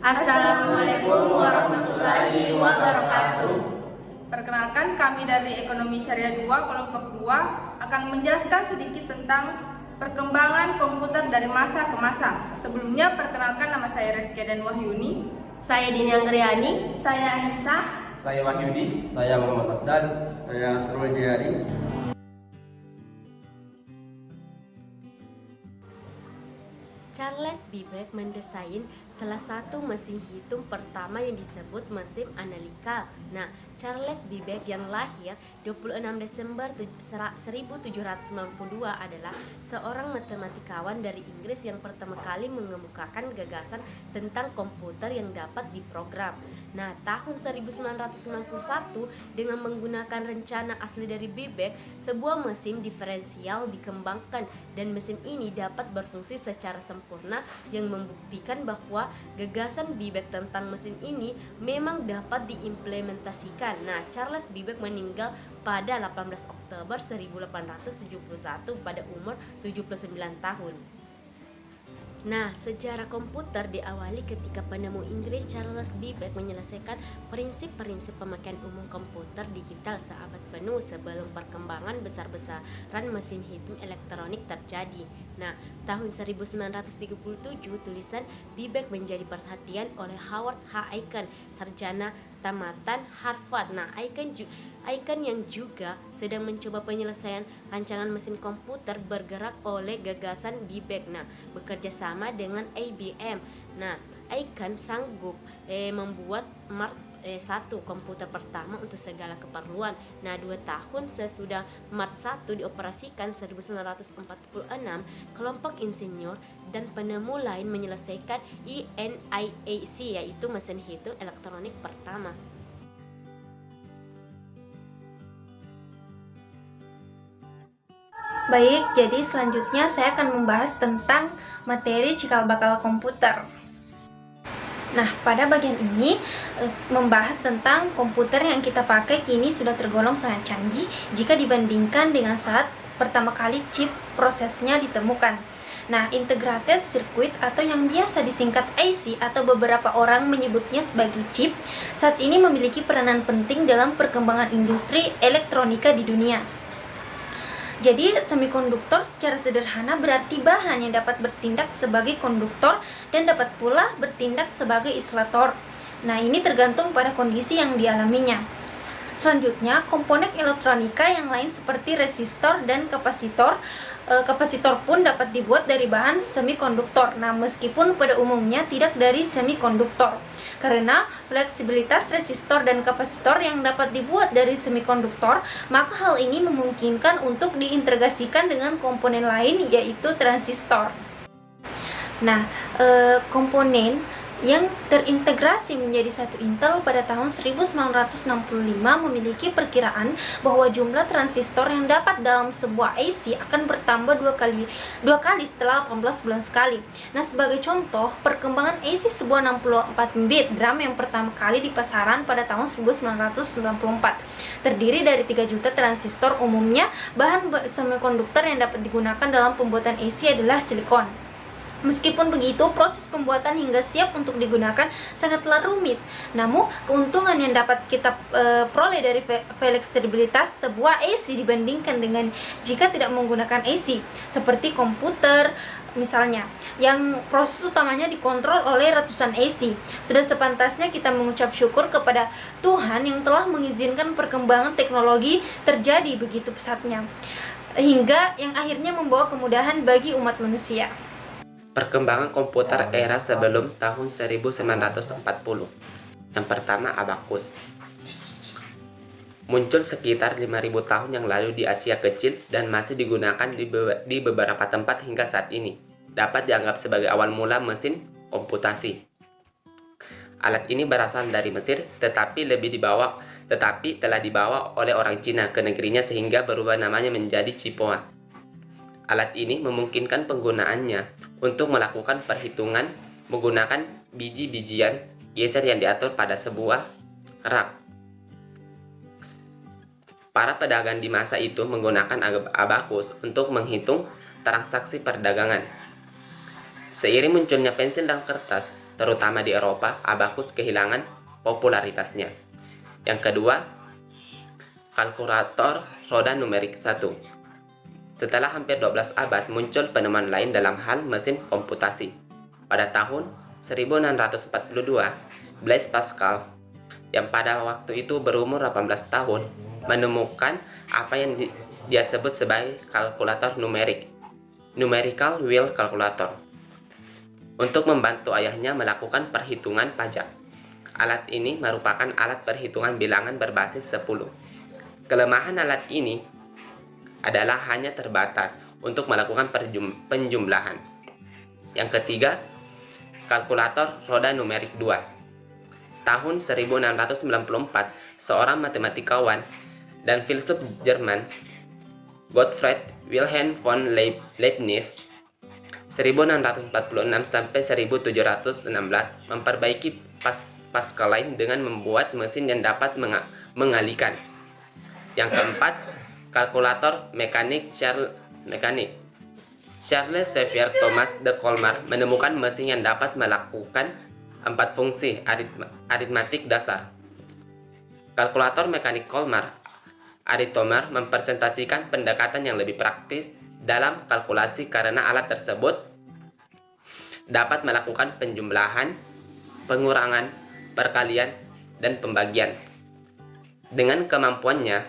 Assalamualaikum warahmatullahi wabarakatuh. Perkenalkan, kami dari Ekonomi Syariah 2 kelompok 2 akan menjelaskan sedikit tentang perkembangan komputer dari masa ke masa. Sebelumnya, perkenalkan, nama saya Rizky dan Wahyuni. Saya Dini Anggriani. Saya Anissa. Saya Wahyudi. Saya Muhammad Abdal. Saya Sarul Jayari. Charles Babbage mendesain salah satu mesin hitung pertama yang disebut mesin analikal. Nah, Charles Babbage yang lahir 26 Desember 1792 adalah seorang matematikawan dari Inggris yang pertama kali mengemukakan gagasan tentang komputer yang dapat diprogram. Nah, tahun 1991 dengan menggunakan rencana asli dari Babbage, sebuah mesin diferensial dikembangkan dan mesin ini dapat berfungsi secara sempurna yang membuktikan bahwa gagasan Babbage tentang mesin ini memang dapat diimplementasikan. Nah, Charles Babbage meninggal pada 18 Oktober 1871 pada umur 79 tahun. Nah, sejarah komputer diawali ketika penemu Inggris Charles Babbage menyelesaikan prinsip-prinsip pemakaian umum komputer digital seabad penuh sebelum perkembangan besar-besaran mesin hitung elektronik terjadi. Nah, tahun 1937 tulisan Babbage menjadi perhatian oleh Howard H. Aiken, sarjana tamatan Harvard. Nah, Aiken yang juga sedang mencoba penyelesaian rancangan mesin komputer bergerak oleh gagasan Babbage. Nah, bekerja sama dengan IBM. Nah, Aiken sanggup membuat Mark I komputer pertama untuk segala keperluan. Nah, 2 tahun sesudah Mark I dioperasikan 1946, kelompok insinyur dan penemu lain menyelesaikan ENIAC, yaitu mesin hitung elektronik pertama. Baik, jadi selanjutnya saya akan membahas tentang materi cikal bakal komputer. Nah, pada bagian ini membahas tentang komputer yang kita pakai kini sudah tergolong sangat canggih jika dibandingkan dengan saat pertama kali chip prosesnya ditemukan. Nah, integrated circuit atau yang biasa disingkat IC atau beberapa orang menyebutnya sebagai chip, saat ini memiliki peranan penting dalam perkembangan industri elektronika di dunia. Jadi, semikonduktor secara sederhana berarti bahan yang dapat bertindak sebagai konduktor dan dapat pula bertindak sebagai isolator. Nah, ini tergantung pada kondisi yang dialaminya. Selanjutnya, komponen elektronika yang lain seperti resistor dan kapasitor. Kapasitor pun dapat dibuat dari bahan semikonduktor. Nah, meskipun pada umumnya tidak dari semikonduktor. Karena fleksibilitas resistor dan kapasitor yang dapat dibuat dari semikonduktor, maka hal ini memungkinkan untuk diintegrasikan dengan komponen lain yaitu transistor. Nah, komponen yang terintegrasi menjadi satu Intel pada tahun 1965 memiliki perkiraan bahwa jumlah transistor yang dapat dalam sebuah IC akan bertambah dua kali setelah 18 bulan sekali. Nah, sebagai contoh, perkembangan IC sebuah 64-bit DRAM yang pertama kali di pasaran pada tahun 1994 terdiri dari 3 juta transistor. Umumnya, bahan semikonduktor yang dapat digunakan dalam pembuatan IC adalah silikon. Meskipun begitu, proses pembuatan hingga siap untuk digunakan sangatlah rumit. Namun, keuntungan yang dapat kita peroleh dari fleksibilitas sebuah IC dibandingkan dengan jika tidak menggunakan IC, seperti komputer misalnya, yang proses utamanya dikontrol oleh ratusan IC. Sudah sepantasnya kita mengucap syukur kepada Tuhan yang telah mengizinkan perkembangan teknologi terjadi begitu pesatnya, hingga yang akhirnya membawa kemudahan bagi umat manusia. Perkembangan komputer era sebelum tahun 1940. Yang pertama, abacus. Muncul sekitar 5.000 tahun yang lalu di Asia Kecil dan masih digunakan di beberapa tempat hingga saat ini. Dapat dianggap sebagai awal mula mesin komputasi. Alat ini berasal dari Mesir, tetapi telah dibawa oleh orang Cina ke negerinya sehingga berubah namanya menjadi Cipoa. Alat ini memungkinkan penggunaannya untuk melakukan perhitungan menggunakan biji-bijian geser yang diatur pada sebuah rak. Para pedagang di masa itu menggunakan abacus untuk menghitung transaksi perdagangan. Seiring munculnya pensil dan kertas, terutama di Eropa, abakus kehilangan popularitasnya. Yang kedua, kalkulator roda numerik 1. Setelah hampir 12 abad, muncul penemuan lain dalam hal mesin komputasi. Pada tahun 1642, Blaise Pascal, yang pada waktu itu berumur 18 tahun, menemukan apa yang dia sebut sebagai kalkulator numerik, numerical wheel calculator, untuk membantu ayahnya melakukan perhitungan pajak. Alat ini merupakan alat perhitungan bilangan berbasis 10. Kelemahan alat ini adalah hanya terbatas untuk melakukan penjumlahan. Yang ketiga, kalkulator roda numerik 2. Tahun 1694, seorang matematikawan dan filsuf Jerman, Gottfried Wilhelm von Leibniz, 1646 sampai 1716, memperbaiki Pascal lain dengan membuat mesin yang dapat mengalihkan. Yang keempat, kalkulator mekanik Charles Xavier Thomas de Colmar menemukan mesin yang dapat melakukan 4 fungsi aritmatik dasar. Kalkulator mekanik Colmar Aritomar mempresentasikan pendekatan yang lebih praktis dalam kalkulasi karena alat tersebut dapat melakukan penjumlahan, pengurangan, perkalian, dan pembagian. Dengan kemampuannya,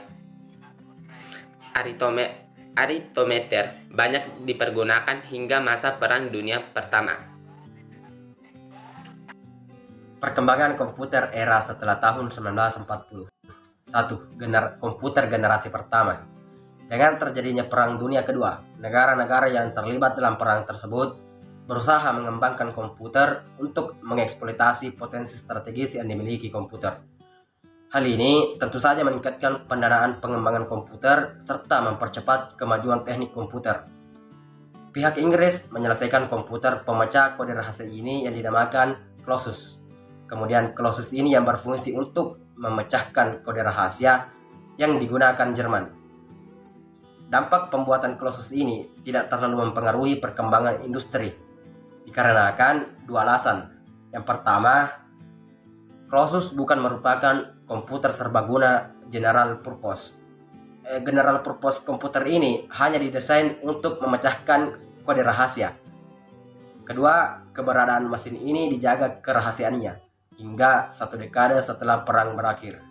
aritometer banyak dipergunakan hingga masa Perang Dunia Pertama. Perkembangan komputer era setelah tahun 1940. 1. Komputer generasi pertama. Dengan terjadinya Perang Dunia Kedua, negara-negara yang terlibat dalam perang tersebut berusaha mengembangkan komputer untuk mengeksploitasi potensi strategis yang dimiliki komputer. Hal ini tentu saja meningkatkan pendanaan pengembangan komputer serta mempercepat kemajuan teknik komputer. Pihak Inggris menyelesaikan komputer pemecah kode rahasia ini yang dinamakan Colossus. Kemudian Colossus ini yang berfungsi untuk memecahkan kode rahasia yang digunakan Jerman. Dampak pembuatan Colossus ini tidak terlalu mempengaruhi perkembangan industri, dikarenakan dua alasan. Yang pertama, Colossus bukan merupakan komputer serbaguna general purpose. General purpose komputer ini hanya didesain untuk memecahkan kode rahasia. Kedua, keberadaan mesin ini dijaga kerahasiaannya hingga 1 dekade setelah perang berakhir.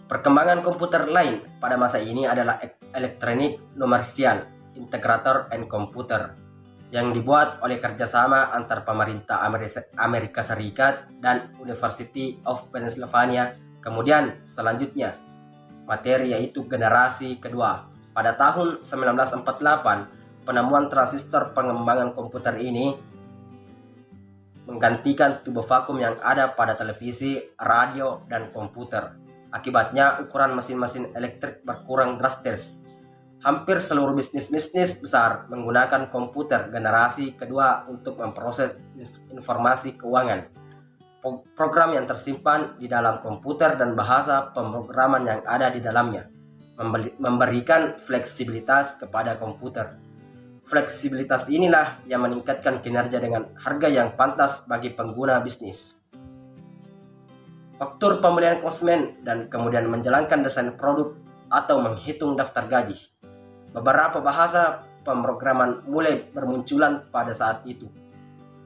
Perkembangan komputer lain pada masa ini adalah Electronic Numerical Integrator and Computer yang dibuat oleh kerjasama antar pemerintah Amerika Serikat dan University of Pennsylvania. Kemudian selanjutnya materi yaitu generasi kedua. Pada tahun 1948, penemuan transistor pengembangan komputer ini menggantikan tubuh vakum yang ada pada televisi, radio, dan komputer. Akibatnya ukuran mesin-mesin elektrik berkurang drastis. Hampir seluruh bisnis besar menggunakan komputer generasi kedua untuk memproses informasi keuangan. Program yang tersimpan di dalam komputer dan bahasa pemrograman yang ada di dalamnya memberikan fleksibilitas kepada komputer. Fleksibilitas inilah yang meningkatkan kinerja dengan harga yang pantas bagi pengguna bisnis. Faktur pembelian konsumen dan kemudian menjalankan desain produk atau menghitung daftar gaji. Beberapa bahasa pemrograman mulai bermunculan pada saat itu.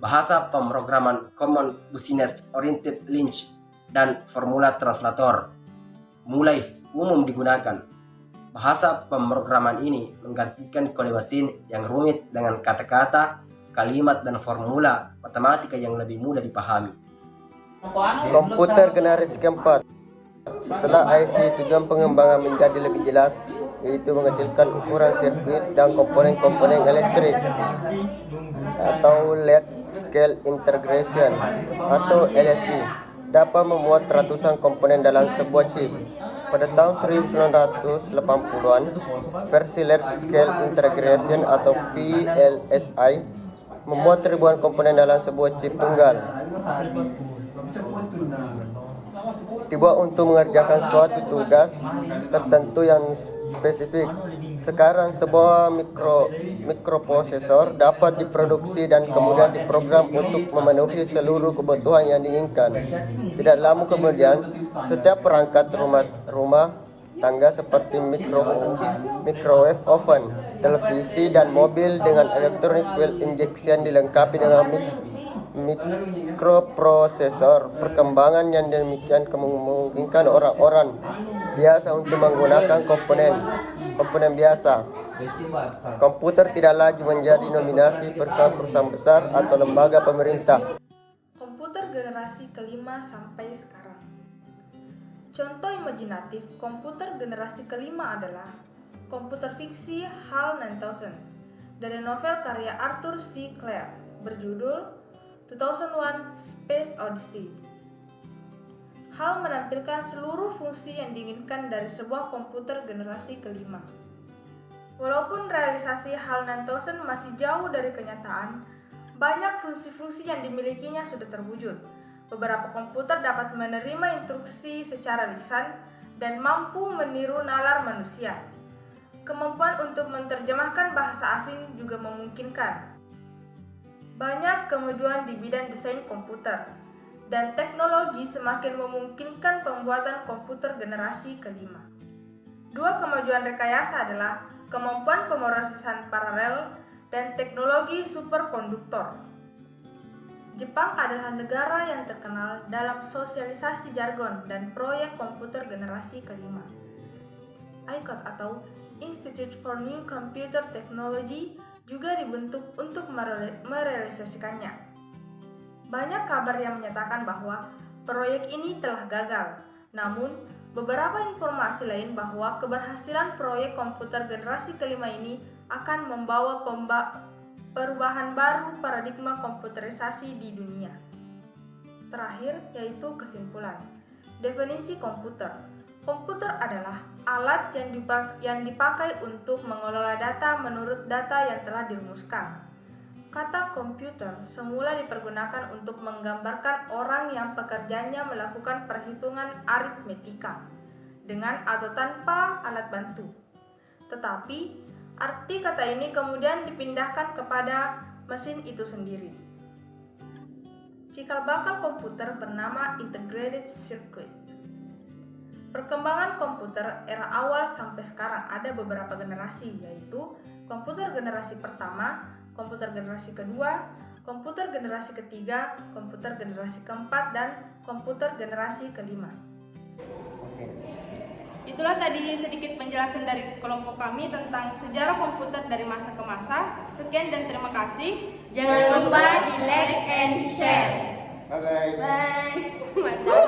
Bahasa pemrograman Common Business Oriented Language dan Formula Translator mulai umum digunakan. Bahasa pemrograman ini menggantikan kode mesin yang rumit dengan kata-kata, kalimat, dan formula matematika yang lebih mudah dipahami. Komputer generasi keempat. Setelah IC, tujuan pengembangan menjadi lebih jelas, yaitu mengecilkan ukuran sirkuit dan komponen-komponen elektrik, atau Large Scale Integration atau LSI, dapat memuat ratusan komponen dalam sebuah chip. Pada tahun 1980-an, versi Large Scale Integration atau VLSI memuat ribuan komponen dalam sebuah chip tunggal. Dibuat untuk mengerjakan suatu tugas tertentu yang spesifik, Sekarang sebuah mikroprosesor dapat diproduksi dan kemudian diprogram untuk memenuhi seluruh kebutuhan yang diinginkan. Tidak lama kemudian, setiap perangkat rumah tangga seperti microwave oven, televisi, dan mobil dengan electronic fuel injection dilengkapi dengan mikroprosesor. Perkembangan yang demikian memungkinkan orang-orang biasa untuk menggunakan komponen biasa. Komputer tidak lagi menjadi nominasi perusahaan besar atau lembaga pemerintah. Komputer generasi kelima sampai sekarang. Contoh imajinatif komputer generasi kelima adalah komputer fiksi HAL 9000 dari novel karya Arthur C. Clarke berjudul 2001: Space Odyssey. HAL menampilkan seluruh fungsi yang diinginkan dari sebuah komputer generasi kelima. Walaupun realisasi HAL 9000 masih jauh dari kenyataan, banyak fungsi-fungsi yang dimilikinya sudah terwujud. Beberapa komputer dapat menerima instruksi secara lisan dan mampu meniru nalar manusia. Kemampuan untuk menerjemahkan bahasa asing juga memungkinkan. Banyak kemajuan di bidang desain komputer, dan teknologi semakin memungkinkan pembuatan komputer generasi kelima. Dua kemajuan rekayasa adalah kemampuan pemrosesan paralel dan teknologi superkonduktor. Jepang adalah negara yang terkenal dalam sosialisasi jargon dan proyek komputer generasi kelima. ICOT atau Institute for New Computer Technology juga dibentuk untuk merealisasikannya. Banyak kabar yang menyatakan bahwa proyek ini telah gagal. Namun, beberapa informasi lain bahwa keberhasilan proyek komputer generasi kelima ini akan membawa perubahan baru paradigma komputerisasi di dunia. Terakhir, yaitu kesimpulan. Definisi komputer. Komputer adalah alat yang dipakai untuk mengelola data menurut data yang telah dirumuskan. Kata komputer semula dipergunakan untuk menggambarkan orang yang pekerjaannya melakukan perhitungan aritmetika dengan atau tanpa alat bantu. Tetapi, arti kata ini kemudian dipindahkan kepada mesin itu sendiri. Cikal bakal komputer bernama integrated circuit. Perkembangan komputer era awal sampai sekarang ada beberapa generasi, yaitu komputer generasi pertama, komputer generasi kedua, komputer generasi ketiga, komputer generasi keempat, dan komputer generasi kelima. Itulah tadi sedikit penjelasan dari kelompok kami tentang sejarah komputer dari masa ke masa. Sekian dan terima kasih. Jangan lupa di like and share. Bye-bye. Bye.